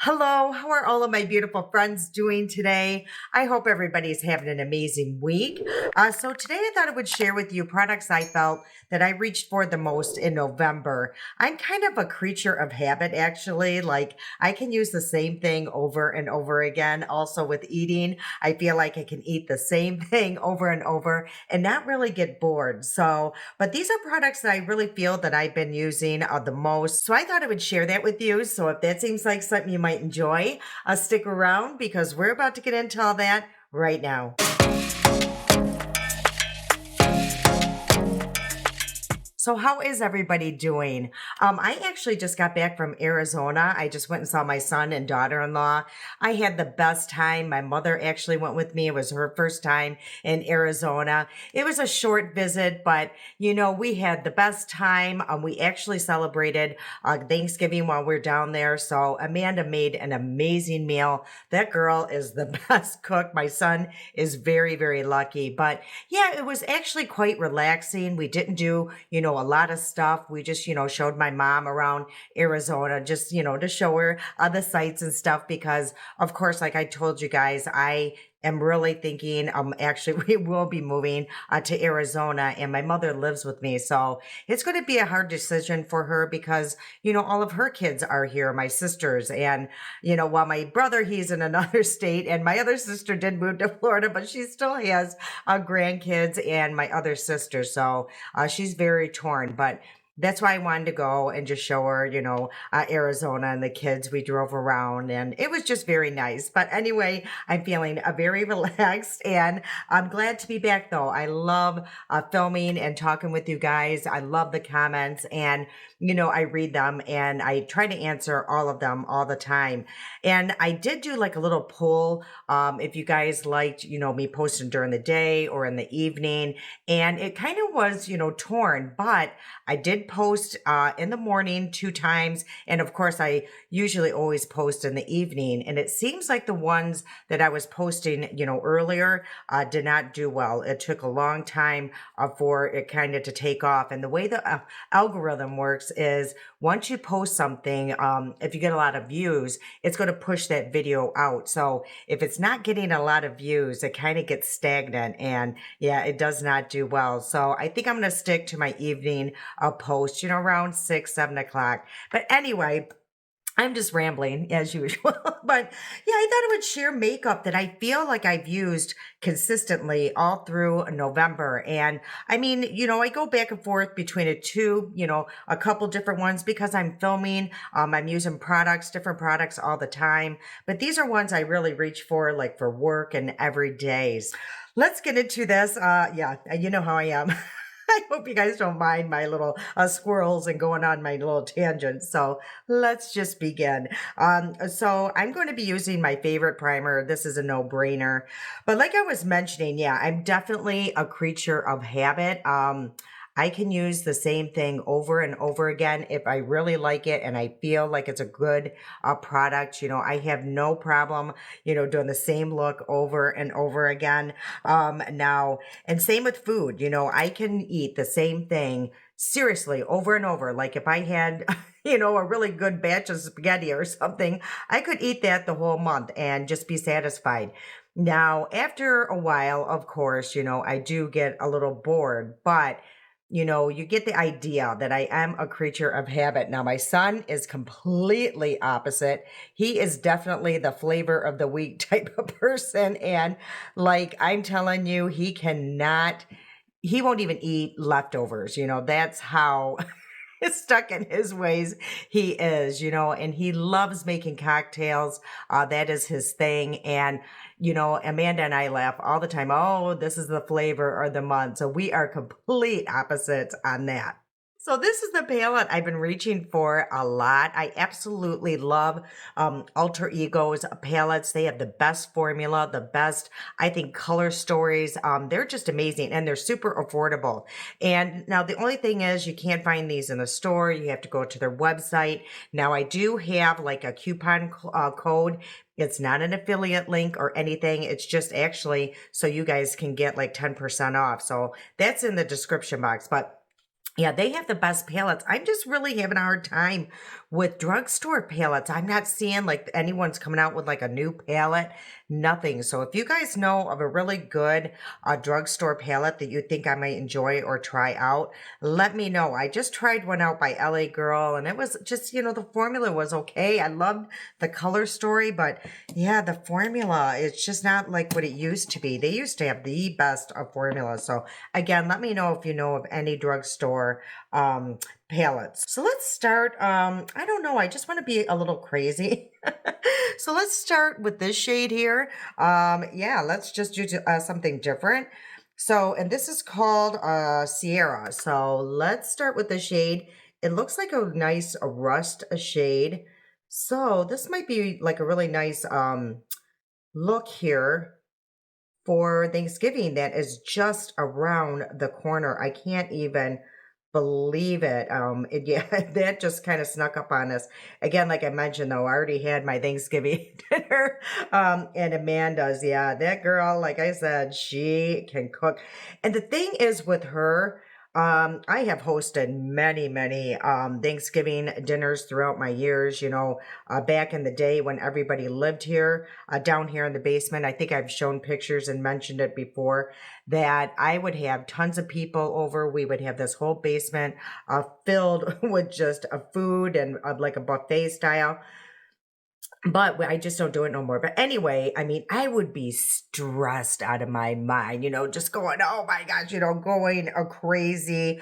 Hello, how are all of my beautiful friends doing today? I hope everybody's having an amazing week. So today I thought I would share with you products I felt that I reached for the most in November. I'm kind of a creature of habit, actually. Like I can use the same thing over and over again. Also with eating, I feel like I can eat the same thing over and over and not really get bored. But these are products that I really feel that I've been using the most. So I thought I would share that with you. So if that seems like something you might enjoy, stick around because we're about to get into all that right now. So how is everybody doing? I actually just got back from Arizona. I just went and saw my son and daughter-in-law. I had the best time. My mother actually went with me. It was her first time in Arizona. It was a short visit, but we had the best time. We actually celebrated Thanksgiving while we are down there. So Amanda made an amazing meal. That girl is the best cook. My son is very, very lucky. But yeah, it was actually quite relaxing. We didn't do, a lot of stuff. We just, showed my mom around Arizona just, to show her the sights and stuff because, of course, like I told you guys, I am really thinking actually we will be moving to Arizona and my mother lives with me. So it's going to be a hard decision for her because, all of her kids are here, my sisters. And, while my brother, he's in another state and my other sister did move to Florida, but she still has grandkids and my other sister. So she's very torn, but that's why I wanted to go and just show her, Arizona and the kids. We drove around and it was just very nice. But anyway, I'm feeling very relaxed and I'm glad to be back though. I love filming and talking with you guys. I love the comments and, I read them and I try to answer all of them all the time. And I did do like a little poll if you guys liked, me posting during the day or in the evening. And it kind of was, torn, but I did post in the morning 2 times. And of course, I usually always post in the evening. And it seems like the ones that I was posting, earlier did not do well. It took a long time for it kind of to take off. And the way the algorithm works is once you post something, if you get a lot of views, it's going to push that video out. So if it's not getting a lot of views, it kind of gets stagnant and yeah, it does not do well. So I think I'm going to stick to my evening post, around 6, 7 o'clock. But anyway, I'm just rambling as usual, but yeah, I thought I would share makeup that I feel like I've used consistently all through November. And I mean, I go back and forth between a couple different ones because I'm filming. I'm using different products all the time, but these are ones I really reach for, like for work and every days. Let's get into this. Yeah, you know how I am. I hope you guys don't mind my little squirrels and going on my little tangents. So let's just begin. So I'm going to be using my favorite primer. This is a no-brainer. But like I was mentioning, yeah, I'm definitely a creature of habit. I can use the same thing over and over again if I really like it and I feel like it's a good product. I have no problem, doing the same look over and over again. Now, and same with food, I can eat the same thing seriously over and over. Like if I had, a really good batch of spaghetti or something, I could eat that the whole month and just be satisfied. Now, after a while, of course, I do get a little bored, but you get the idea that I am a creature of habit. Now, my son is completely opposite. He is definitely the flavor of the week type of person. And like I'm telling you, he won't even eat leftovers. That's how stuck in his ways he is, and he loves making cocktails. That is his thing. And, Amanda and I laugh all the time. Oh, this is the flavor or the month. So we are complete opposites on that. So this is the palette I've been reaching for a lot. I absolutely love Alter Ego's palettes. They have the best formula, the best, I think, color stories. They're just amazing and they're super affordable. And now the only thing is you can't find these in the store. You have to go to their website. Now I do have like a coupon code. It's not an affiliate link or anything. It's just actually so you guys can get like 10% off. So that's in the description box. But Yeah, they have the best palettes. I'm just really having a hard time with drugstore palettes. I'm not seeing like anyone's coming out with like a new palette, nothing. So if you guys know of a really good drugstore palette that you think I might enjoy or try out, let me know. I just tried one out by LA Girl and it was just, the formula was okay. I loved the color story, but yeah, the formula, it's just not like what it used to be. They used to have the best of formulas. So again, let me know if you know of any drugstore palettes. So let's start. I don't know. I just want to be a little crazy. So let's start with this shade here. Yeah, let's just do something different. So, and this is called Sierra. So let's start with the shade. It looks like a nice rust shade. So this might be like a really nice look here for Thanksgiving that is just around the corner. I can't even believe it. Yeah, that just kind of snuck up on us. Again, like I mentioned though, I already had my Thanksgiving dinner. And Amanda's, yeah, that girl, like I said, she can cook. And the thing is with her, I have hosted many Thanksgiving dinners throughout my years, back in the day when everybody lived here, down here in the basement. I think I've shown pictures and mentioned it before that I would have tons of people over. We would have this whole basement filled with just food and like a buffet style. But I just don't do it no more. But anyway, I mean, I would be stressed out of my mind, just going, oh my gosh, going crazy,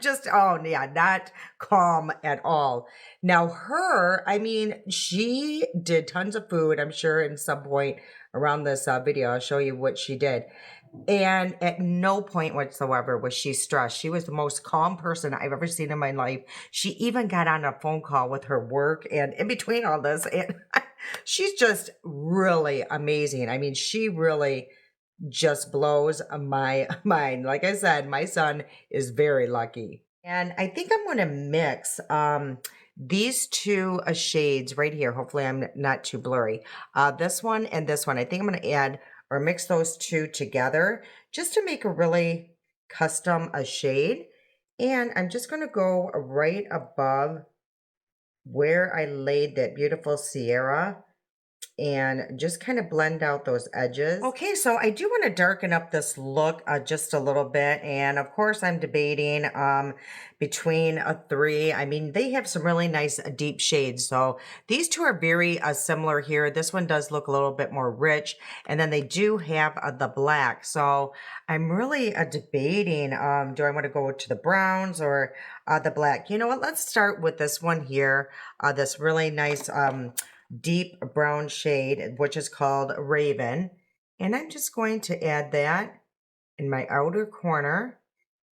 just, oh yeah, not calm at all. Now, her, I mean, she did tons of food. I'm sure in some point around this video, I'll show you what she did. And at no point whatsoever was she stressed. She was the most calm person I've ever seen in my life. She even got on a phone call with her work and in between all this, and she's just really amazing. I mean, she really just blows my mind. Like I said, my son is very lucky. And I think I'm going to mix these two shades right here. Hopefully I'm not too blurry. This one and this one. I think I'm going to add or mix those two together just to make a really custom shade. And I'm just going to go right above where I laid that beautiful Sierra and just kind of blend out those edges. Okay, so I do want to darken up this look just a little bit. And of course, I'm debating between three. I mean, they have some really nice deep shades. So these two are very similar here. This one does look a little bit more rich. And then they do have the black. So I'm really debating, do I want to go to the browns or the black? You know what? Let's start with this one here. This really nice deep brown shade, which is called Raven. And I'm just going to add that in my outer corner.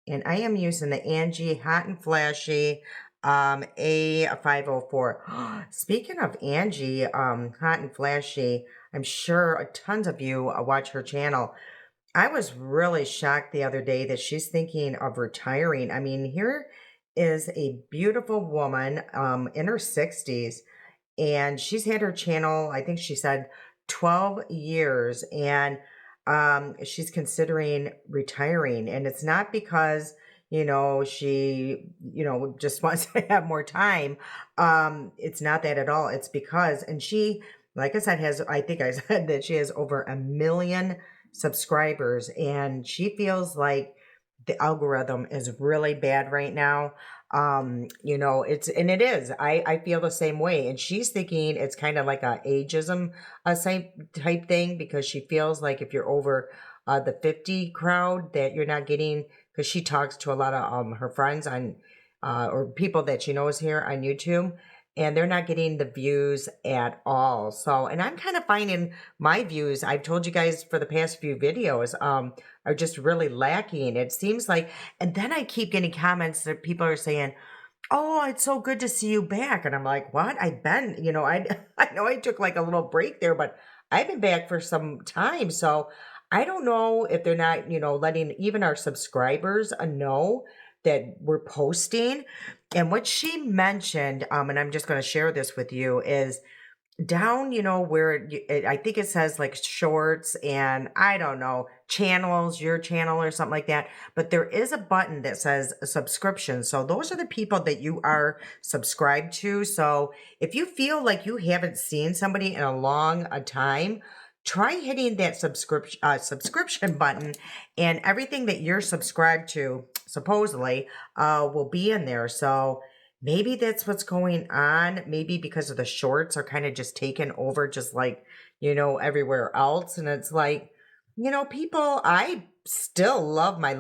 And I am using the Angie Hot and Flashy A504. Speaking of Angie Hot and Flashy, I'm sure tons of you watch her channel. I was really shocked the other day that she's thinking of retiring. I mean, here is a beautiful woman in her 60s and she's had her channel, I think she said 12 years, and she's considering retiring. And it's not because, she, just wants to have more time. It's not that at all. It's because, and she, like I said, I think I said that she has over 1 million subscribers, and she feels like the algorithm is really bad right now. And it is. I feel the same way. And she's thinking it's kind of like a ageism type thing because she feels like if you're over the 50 crowd that you're not getting, because she talks to a lot of her friends on or people that she knows here on YouTube, and they're not getting the views at all. So, and I'm kind of finding my views, I've told you guys for the past few videos, are just really lacking. It seems like, and then I keep getting comments that people are saying, oh, it's so good to see you back. And I'm like, what? I've been, I know I took like a little break there, but I've been back for some time. So I don't know if they're not, letting even our subscribers know that we're posting. And what she mentioned, and I'm just going to share this with you, is down, where I think it says like shorts and I don't know, channels, your channel or something like that. But there is a button that says subscription. So those are the people that you are subscribed to. So if you feel like you haven't seen somebody in a long time, try hitting that subscription button, and everything that you're subscribed to supposedly will be in there. So maybe that's what's going on. Maybe because of the shorts are kind of just taken over, just like, everywhere else. And it's like, people, I still love my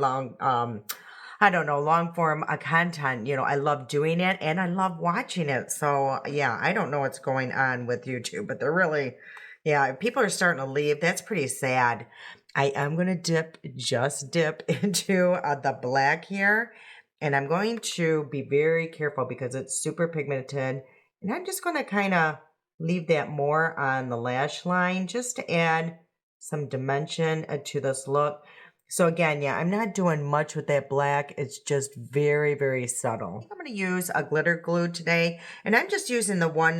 I don't know, long form content. I love doing it and I love watching it. So, yeah, I don't know what's going on with YouTube, but they're really, yeah, people are starting to leave. That's pretty sad. I am going to just dip into the black here. And I'm going to be very careful because it's super pigmented. And I'm just going to kind of leave that more on the lash line just to add some dimension to this look. So again, yeah, I'm not doing much with that black. It's just very, very subtle. I think I'm going to use a glitter glue today. And I'm just using the one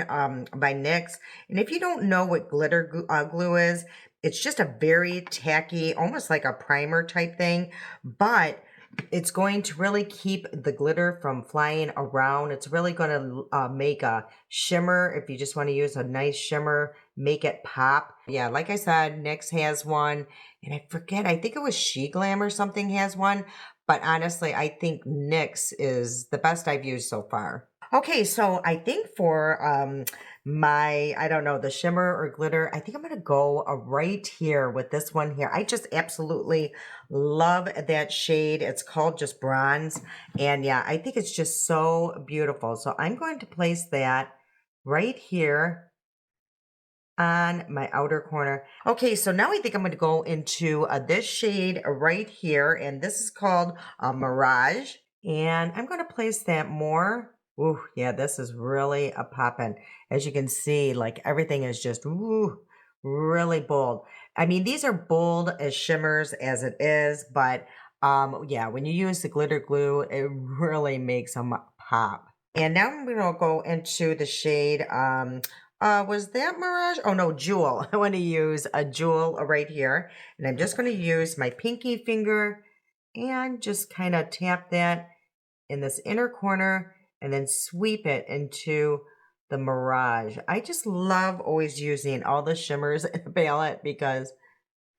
by NYX. And if you don't know what glitter glue is, it's just a very tacky, almost like a primer type thing. But it's going to really keep the glitter from flying around. It's really going to make a shimmer. If you just want to use a nice shimmer, make it pop. Yeah, like I said, NYX has one. And I forget, I think it was She Glam or something has one. But honestly, I think NYX is the best I've used so far. Okay, so I think for I don't know, the shimmer or glitter, I think I'm going to go right here with this one here. I just absolutely love that shade. It's called just Bronze. And yeah, I think it's just so beautiful. So I'm going to place that right here on my outer corner. Okay, so now I think I'm going to go into this shade right here. And this is called Mirage. And I'm going to place that more. Ooh, yeah, this is really a poppin'. As you can see, like everything is just really bold. I mean, these are bold as shimmers as it is, but yeah, when you use the glitter glue, it really makes them pop. And now I'm gonna go into the shade was that Mirage? Oh no, Jewel. I want to use a Jewel right here. And I'm just going to use my pinky finger and just kind of tap that in this inner corner and then sweep it into the Mirage. I just love always using all the shimmers in the palette because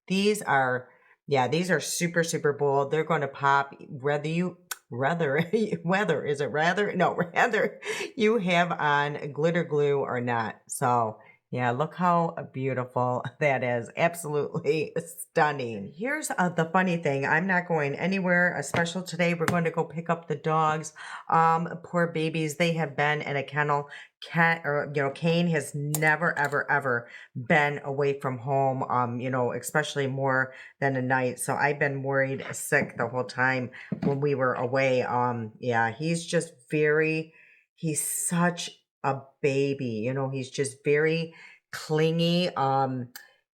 these are, yeah, these are super, super bold. They're going to pop whether, is it rather? No, rather you have on glitter glue or not. So yeah, look how beautiful that is. Absolutely stunning. Here's the funny thing. I'm not going anywhere special today. We're going to go pick up the dogs. Poor babies. They have been in a kennel. Kane has never, ever, ever been away from home, especially more than a night. So I've been worried sick the whole time when we were away. Yeah, he's such a baby, he's just very clingy.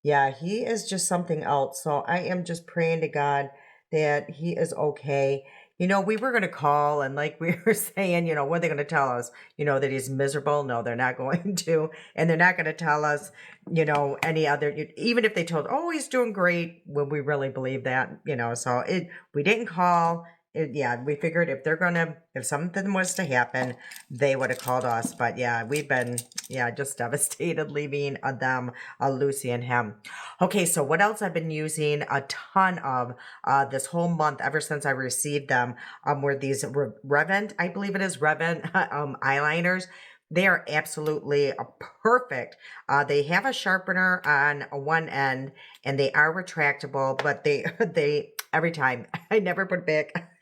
Yeah, he is just something else. So I am just praying to God that he is okay. We were going to call and like we were saying, what are they going to tell us? That he's miserable? No, they're not going to. And they're not going to tell us, any other, even if they told, oh, he's doing great, will we really believe that? So we didn't call. Yeah, we figured if something was to happen, they would have called us. But yeah, we've been, just devastated leaving them, Lucy and him. Okay, so what else I've been using a ton of this whole month, ever since I received them, were these Revent, I believe it is Revent eyeliners. They are absolutely perfect. They have a sharpener on one end, and they are retractable, but they every time I never put it back.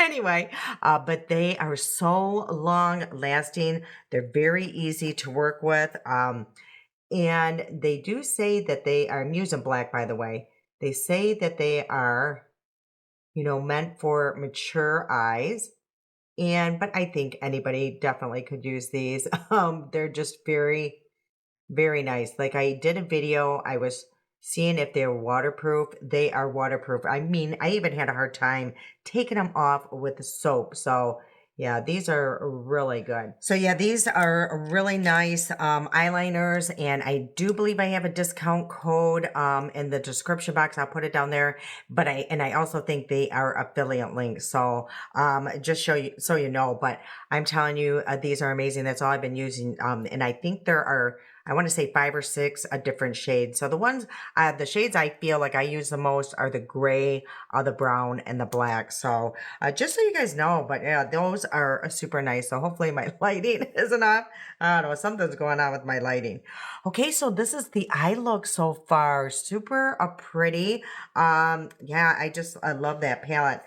Anyway, but they are so long lasting. They're very easy to work with. And they do say that I'm using black, by the way. They say that they are, meant for mature eyes. But I think anybody definitely could use these. They're just very, very nice. Like I did a video, I was seeing if they're waterproof. They are waterproof. I mean, I even had a hard time taking them off with the soap. So Yeah, these are really good. So yeah, these are really nice eyeliners, and I do believe I have a discount code in the description box. I'll put it down there. But I also think they are affiliate links. So just show you so you know. But I'm telling you, these are amazing. That's all I've been using. And I think there are, I want to say 5 or 6 different shades. So the shades I feel like I use the most are the gray, the brown, and the black. So just so you guys know, but yeah, those are super nice. So hopefully my lighting is enough. I don't know, something's going on with my lighting. Okay, so this is the eye look so far. Super pretty. Yeah, I love that palette.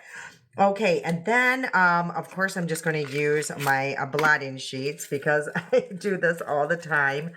Okay, and then of course I'm just going to use my blotting sheets because I do this all the time.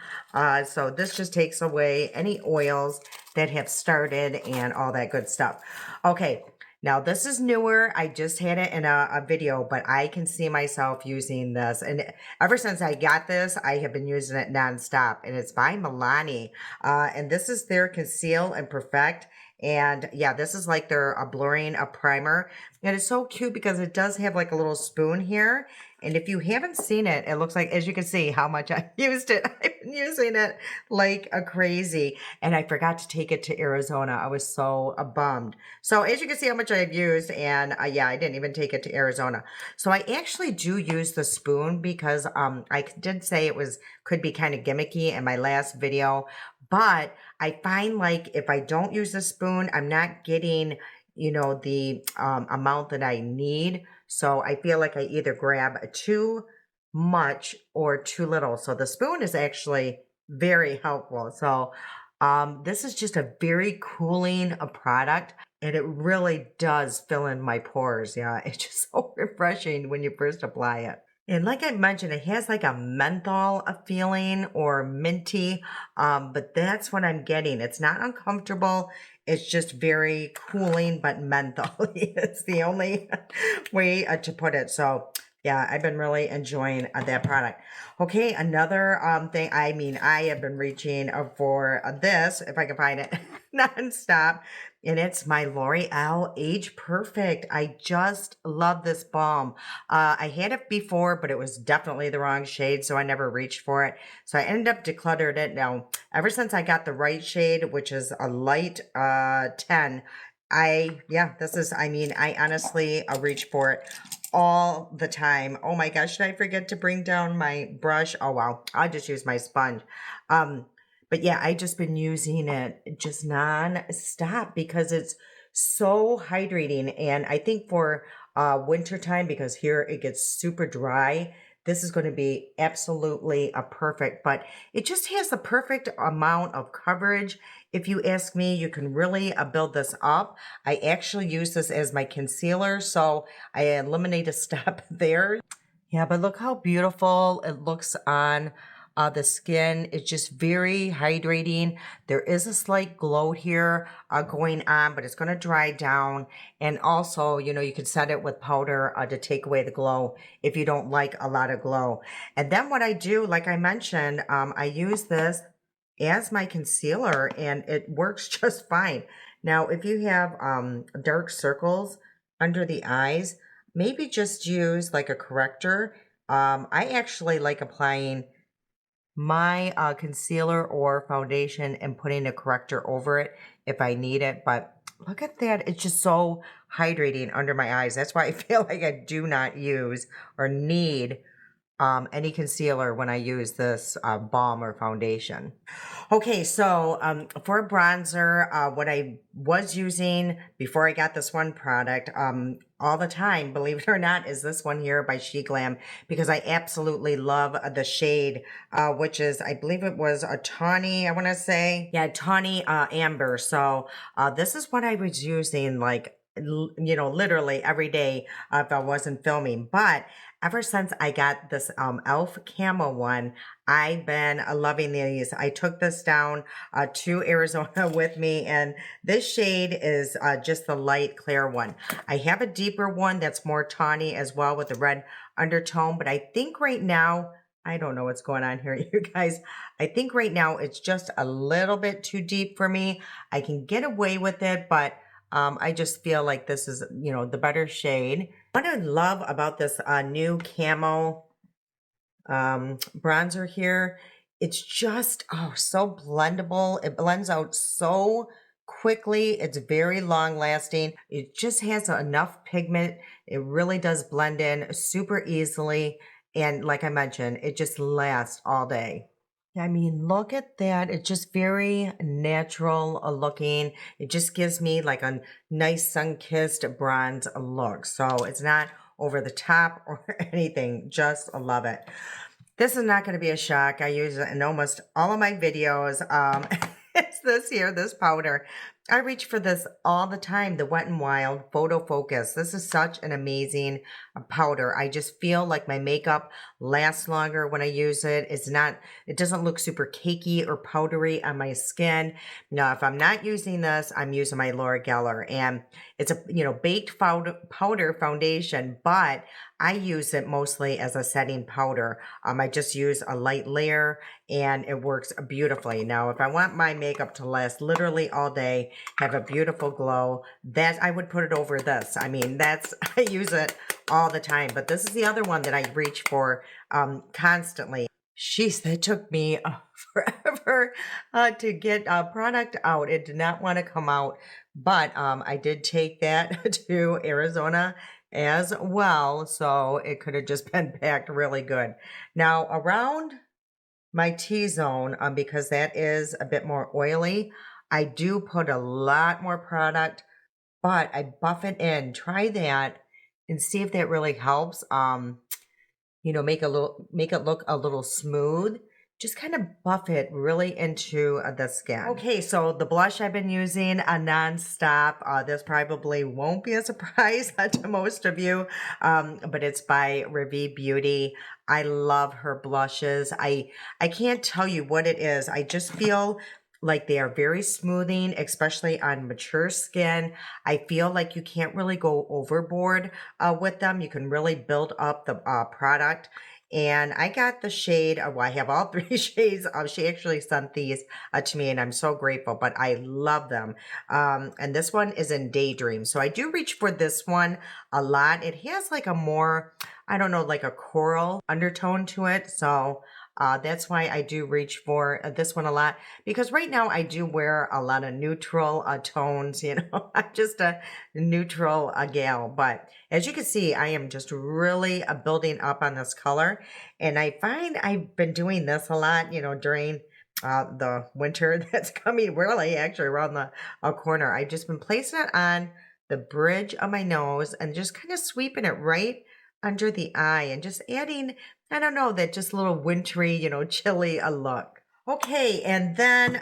So this just takes away any oils that have started and all that good stuff. Okay, now this is newer. I just had it in a video, but I can see myself using this. And ever since I got this, I have been using it nonstop. And it's by Milani. And this is their Conceal and Perfect. And yeah, this is like their blurring a primer. And it's so cute because it does have like a little spoon here. And if you haven't seen it, it looks like, as you can see how much I used it. I've been using it like a crazy. And I forgot to take it to Arizona. I was so bummed. So as you can see how much I've used, and yeah, I didn't even take it to Arizona. So I actually do use the spoon because I did say could be kind of gimmicky in my last video. But I find like if I don't use the spoon, I'm not getting, the amount that I need. So I feel like I either grab too much or too little. So the spoon is actually very helpful. So this is just a very cooling product, and it really does fill in my pores. Yeah, it's just so refreshing when you first apply it. And like I mentioned, it has like a menthol feeling or minty, but that's what I'm getting. It's not uncomfortable. It's just very cooling, but menthol. It's the only way to put it. So yeah, I've been really enjoying that product. Okay, another thing. I mean, I have been reaching for this, if I can find it, nonstop. And it's my L'Oreal Age Perfect. I just love this balm. I had it before, but it was definitely the wrong shade, so I never reached for it. So I ended up decluttering it. Now, ever since I got the right shade, which is a light 10, I honestly reach for it all the time. Oh my gosh, should I forget to bring down my brush? Oh wow, I'll just use my sponge. But yeah, I just been using it just non-stop because it's so hydrating. And I think for winter time, because here it gets super dry, this is going to be absolutely a perfect, but it just has the perfect amount of coverage. If you ask me, you can really build this up. I actually use this as my concealer, so I eliminate a step there. Yeah, but look how beautiful it looks on the skin. It's just very hydrating. There is a slight glow here going on, but it's going to dry down. And also, you can set it with powder to take away the glow if you don't like a lot of glow. And then what I do, like I mentioned, I use this as my concealer and it works just fine. Now, if you have dark circles under the eyes, maybe just use like a corrector. I actually like applying my concealer or foundation and putting a corrector over it if I need it. But look at that. It's just so hydrating under my eyes. That's why I feel like I do not use or need any concealer when I use this balm or foundation. Okay, so for bronzer, what I was using before I got this one product all the time, believe it or not, is this one here by She Glam, because I absolutely love the shade, which is, I believe it was a tawny, I want to say. Yeah, tawny amber. So this is what I was using like, literally every day if I wasn't filming. But ever since I got this e.l.f. Camo one, I've been loving these. I took this down to Arizona with me, and this shade is just the light clear one. I have a deeper one that's more tawny as well with a red undertone, but I think right now, I don't know what's going on here, you guys. I think right now it's just a little bit too deep for me. I can get away with it, but I just feel like this is, the better shade. What I love about this new camo bronzer here, it's just, oh, so blendable. It blends out so quickly. It's very long lasting. It just has enough pigment. It really does blend in super easily. And like I mentioned, it just lasts all day. I mean, look at that. It's just very natural looking. It just gives me like a nice sun-kissed bronze look. So it's not over the top or anything. Just love it. This is not going to be a shock. I use it in almost all of my videos. It's this here, this powder. I reach for this all the time, the Wet n Wild Photo Focus. This is such an amazing powder. I just feel like my makeup lasts longer when I use it. It doesn't look super cakey or powdery on my skin. Now, if I'm not using this, I'm using my Laura Geller, and it's a, baked powder foundation, but I use it mostly as a setting powder. I just use a light layer and it works beautifully. Now, if I want my makeup to last literally all day, have a beautiful glow, that I would put it over this. I mean, I use it all the time, but this is the other one that I reach for constantly. Sheesh, that took me forever to get a product out. It did not want to come out, but I did take that to Arizona as well, so it could have just been packed really good. Now, around my T-zone, because that is a bit more oily, I do put a lot more product, but I buff it in. Try that and see if that really helps. Make it look a little smooth. Just kind of buff it really into the skin. Okay, so the blush I've been using nonstop. This probably won't be a surprise to most of you, but it's by Revi Beauty. I love her blushes. I can't tell you what it is. I just feel like they are very smoothing, especially on mature skin. I feel like you can't really go overboard with them. You can really build up the product. And I got the shade, well, I have all three shades. She actually sent these to me and I'm so grateful, but I love them. And this one is in Daydream. So I do reach for this one a lot. It has like a more, I don't know, like a coral undertone to it. So that's why I do reach for this one a lot, because right now I do wear a lot of neutral tones, I'm just a neutral gal. But as you can see, I am just really building up on this color. And I find I've been doing this a lot, during the winter that's coming really actually around the corner. I've just been placing it on the bridge of my nose and just kind of sweeping it right under the eye and just adding, I don't know, that just little wintry, chilly look. Okay, and then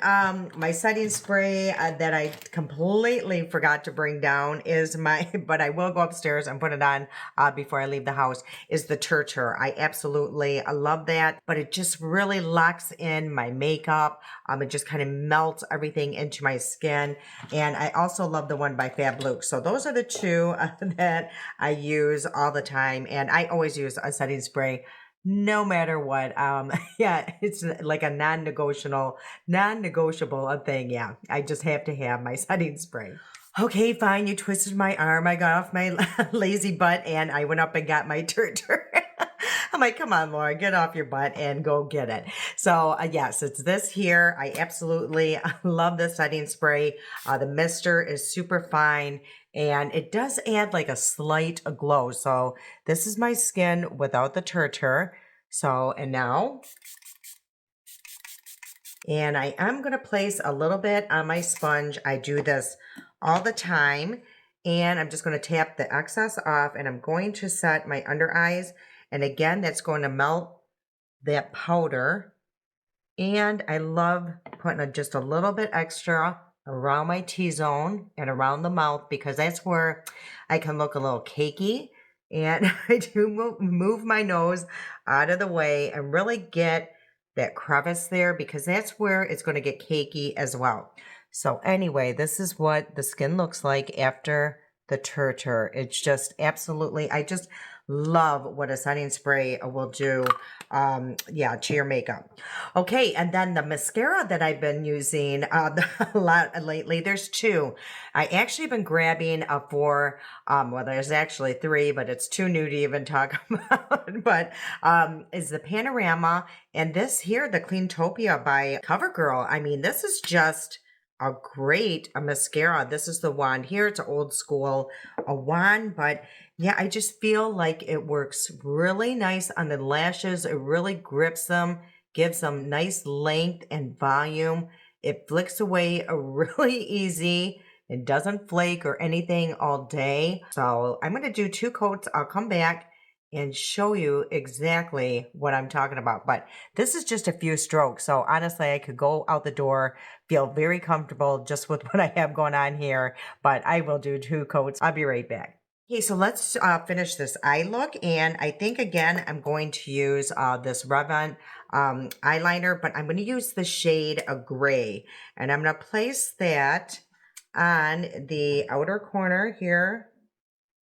my setting spray that I completely forgot to bring down is but I will go upstairs and put it on before I leave the house, is the Turtur. I absolutely love that, but it just really locks in my makeup. It just kind of melts everything into my skin. And I also love the one by Fab Luke. So those are the two that I use all the time. And I always use a setting spray no matter what. Yeah, it's like a non-negotiable thing. Yeah, I just have to have my setting spray. Okay, fine. You twisted my arm. I got off my lazy butt and I went up and got my Turtur. I'm like, come on, Laura, get off your butt and go get it. So yes, it's this here. I absolutely love this setting spray. The mister is super fine and it does add like a slight glow. So this is my skin without the Turtur. So, and now, and I am going to place a little bit on my sponge. I do this all the time. And I'm just going to tap the excess off and I'm going to set my under eyes. And again, that's going to melt that powder. And I love putting just a little bit extra around my T-zone and around the mouth because that's where I can look a little cakey. And I do move my nose out of the way and really get that crevice there because that's where it's going to get cakey as well. So anyway, this is what the skin looks like after the Turtur. It's just absolutely, I just love what a setting spray will do, yeah, to your makeup. Okay, and then the mascara that I've been using a lot lately, there's two. I actually been grabbing four, well, there's actually three, but it's too new to even talk about, but is the Panorama, and this here, the Cleantopia by CoverGirl. I mean, this is just a great mascara. This is the wand here. It's an old school a wand, but yeah, I just feel like it works really nice on the lashes. It really grips them, gives them nice length and volume. It flicks away really easy. It doesn't flake or anything all day. So I'm going to do 2 coats. I'll come back and show you exactly what I'm talking about. But this is just a few strokes. So honestly, I could go out the door, feel very comfortable just with what I have going on here. But I will do 2 coats. I'll be right back. Okay, so let's finish this eye look. And I think, again, I'm going to use this Revant eyeliner, but I'm going to use the shade of gray. And I'm going to place that on the outer corner here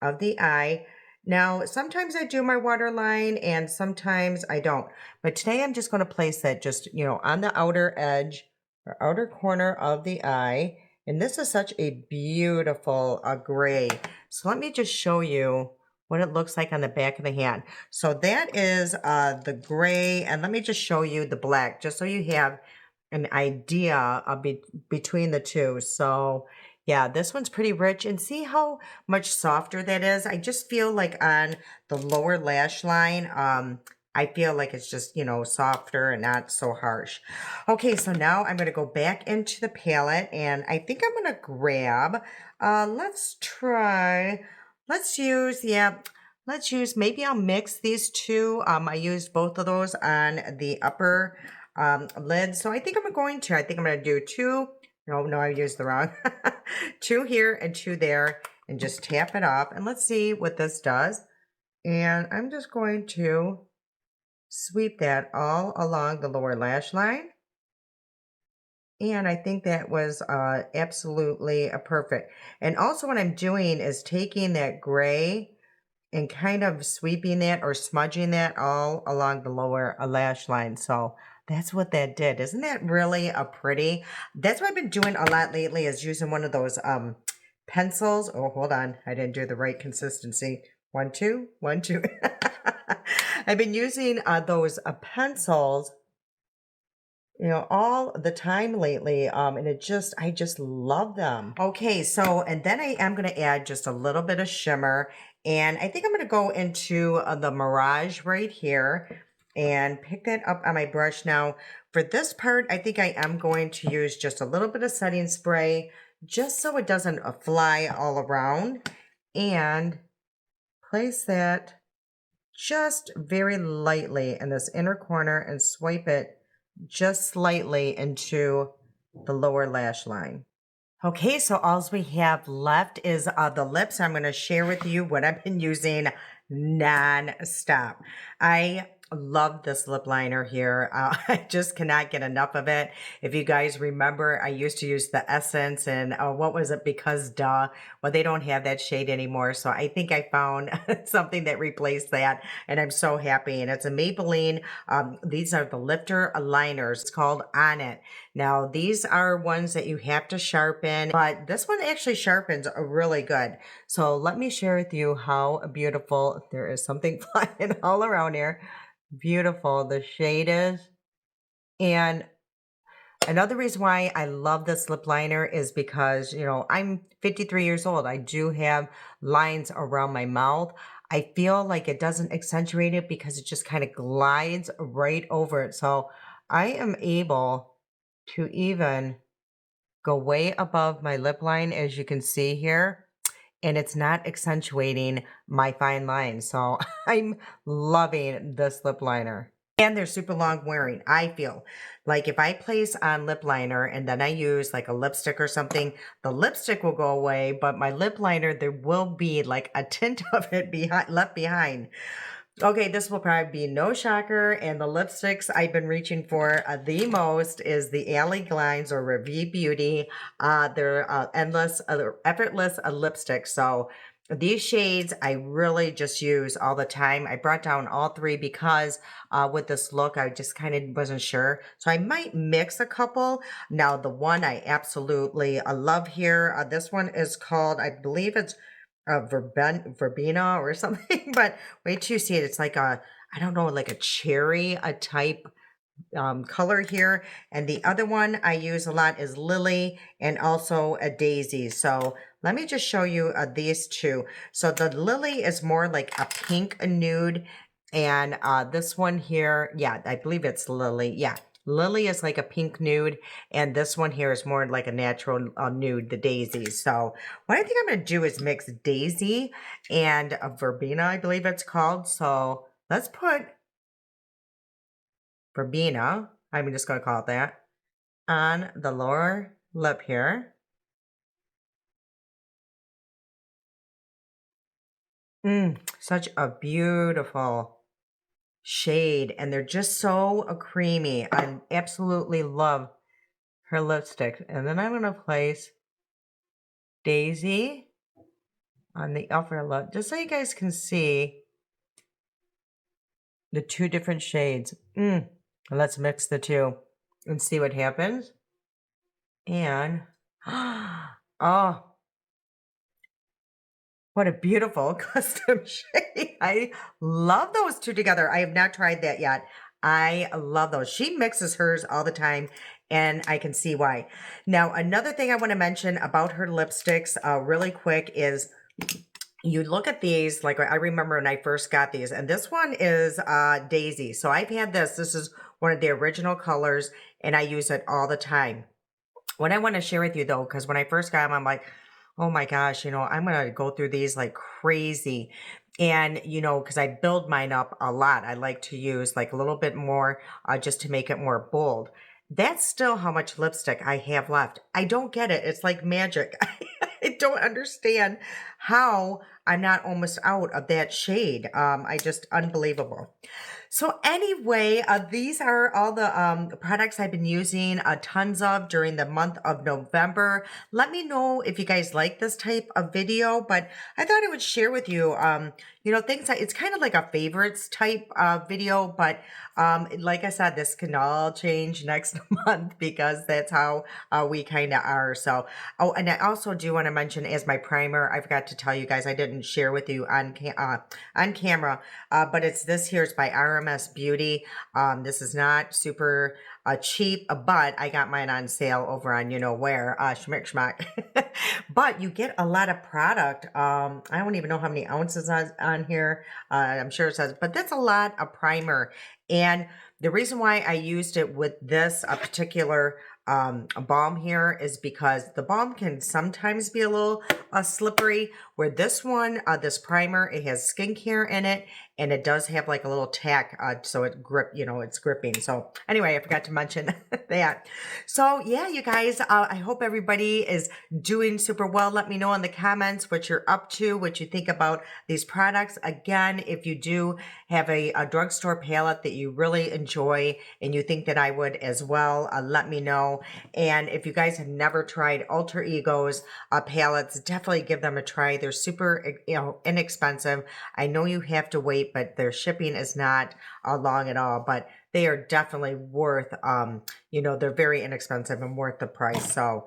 of the eye. Now, sometimes I do my waterline and sometimes I don't. But today I'm just going to place that just, on the outer edge or outer corner of the eye. And this is such a beautiful gray. So let me just show you what it looks like on the back of the hand. So that is the gray. And let me just show you the black, just so you have an idea of between the two. So yeah, this one's pretty rich, and see how much softer that is? I just feel like on the lower lash line, I feel like it's just, softer and not so harsh. Okay, so now I'm going to go back into the palette, and I think I'm going to grab, let's use, maybe I'll mix these two. I used both of those on the upper lid, so I think I'm going to do two. No, I used the wrong. 2 here and 2 there, and just tap it off. And let's see what this does. And I'm just going to sweep that all along the lower lash line. And I think that was absolutely perfect. And also what I'm doing is taking that gray and kind of sweeping that or smudging that all along the lower lash line. So that's what that did. Isn't that really a pretty? That's what I've been doing a lot lately, is using one of those pencils. Oh, hold on. I didn't do the right consistency. 1, 2, 1, 2. I've been using those pencils, all the time lately. And I just love them. Okay, so, and then I am going to add just a little bit of shimmer. And I think I'm going to go into the Mirage right here and pick that up on my brush. Now, for this part, I think I am going to use just a little bit of setting spray, just so it doesn't fly all around. And place that just very lightly in this inner corner and swipe it just slightly into the lower lash line. Okay, so all we have left is the lips. I'm going to share with you what I've been using non-stop. I love this lip liner here. I just cannot get enough of it. If you guys remember, I used to use the Essence, and what was it? Because duh. Well, they don't have that shade anymore. So I think I found something that replaced that, and I'm so happy. And it's a Maybelline. These are the lifter liners. It's called On It. Now, these are ones that you have to sharpen, but this one actually sharpens really good. So let me share with you how beautiful. There is something flying all around here. Beautiful the shade is. And another reason why I love this lip liner is because, I'm 53 years old. I do have lines around my mouth. I feel like it doesn't accentuate it because it just kind of glides right over it. So I am able to even go way above my lip line, as you can see here, and it's not accentuating my fine lines. So I'm loving this lip liner. And they're super long wearing. I feel like if I place on lip liner and then I use like a lipstick or something, the lipstick will go away, but my lip liner, there will be like a tint of it left behind. Okay, this will probably be no shocker, and the lipsticks I've been reaching for the most is the Alley Glines or Revie Beauty. They're effortless lipstick. So These shades I really just use all the time. I brought down all three because with this look, I just kind of wasn't sure. So I might mix a couple. Now, the one I absolutely love here, this one is called, I believe it's verbena or something, but wait till you see it. It's like a, I don't know, like a cherry, a type color here. And the other one I use a lot is Lily and also a Daisy. So let me just show you these two. So the Lily is more like a pink nude. And this one here, yeah, I believe it's Lily. Yeah, Lily is like a pink nude. And this one here is more like a natural nude, the Daisy. So what I think I'm going to do is mix Daisy and Verbena, I believe it's called. So let's put verbena, I'm just going to call it that, on the lower lip here. Such a beautiful shade, and they're just so creamy. I absolutely love her lipstick. And then I'm going to place Daisy on the upper lip, just so you guys can see the two different shades. Let's mix the two and see what happens. And, oh, what a beautiful custom shade. I love those two together. I have not tried that yet. I love those. She mixes hers all the time, and I can see why. Now, another thing I want to mention about her lipsticks really quick is you look at these, like I remember when I first got these, and this one is Daisy. So I've had this. This is one of the original colors, and I use it all the time. What I want to share with you though, because when I first got them, I'm like, oh my gosh, I'm going to go through these like crazy. And, because I build mine up a lot, I like to use like a little bit more just to make it more bold. That's still how much lipstick I have left. I don't get it. It's like magic. I don't understand how I'm not almost out of that shade. I just unbelievable. So anyway, these are all the products I've been using tons of during the month of November. Let me know if you guys like this type of video, but I thought I would share with you, things that it's kind of like a favorites type video, but like I said, this can all change next month because that's how we kind of are. So, oh, and I also do want to mention as my primer, I forgot to tell you guys, I didn't share with you on camera, but it's this here. It's by RMS Beauty. This is not super cheap, but I got mine on sale over on where, Schmick Schmack. But you get a lot of product. I don't even know how many ounces on here. I'm sure it says, but that's a lot of primer. And the reason why I used it with this particular balm here is because the balm can sometimes be a little slippery, where this one, this primer, it has skincare in it, and it does have like a little tack, so it it's gripping. So anyway, I forgot to mention that. So yeah, you guys, I hope everybody is doing super well. Let me know in the comments what you're up to, what you think about these products. Again, if you do have a drugstore palette that you really enjoy and you think that I would as well, let me know. And if you guys have never tried Alter Ego's palettes, definitely give them a try. They're super, inexpensive. I know you have to wait, but their shipping is not long at all, but they are definitely worth, they're very inexpensive and worth the price. So,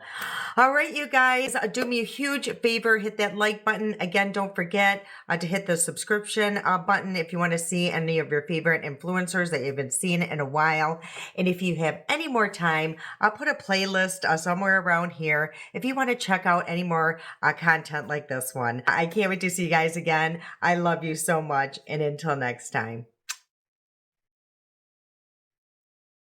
all right, you guys, do me a huge favor, hit that like button. Again, don't forget to hit the subscription button if you want to see any of your favorite influencers that you've been seeing in a while. And if you have any more time, I'll put a playlist somewhere around here if you want to check out any more content like this one. I can't wait to see you guys again. I love you so much. And until next time.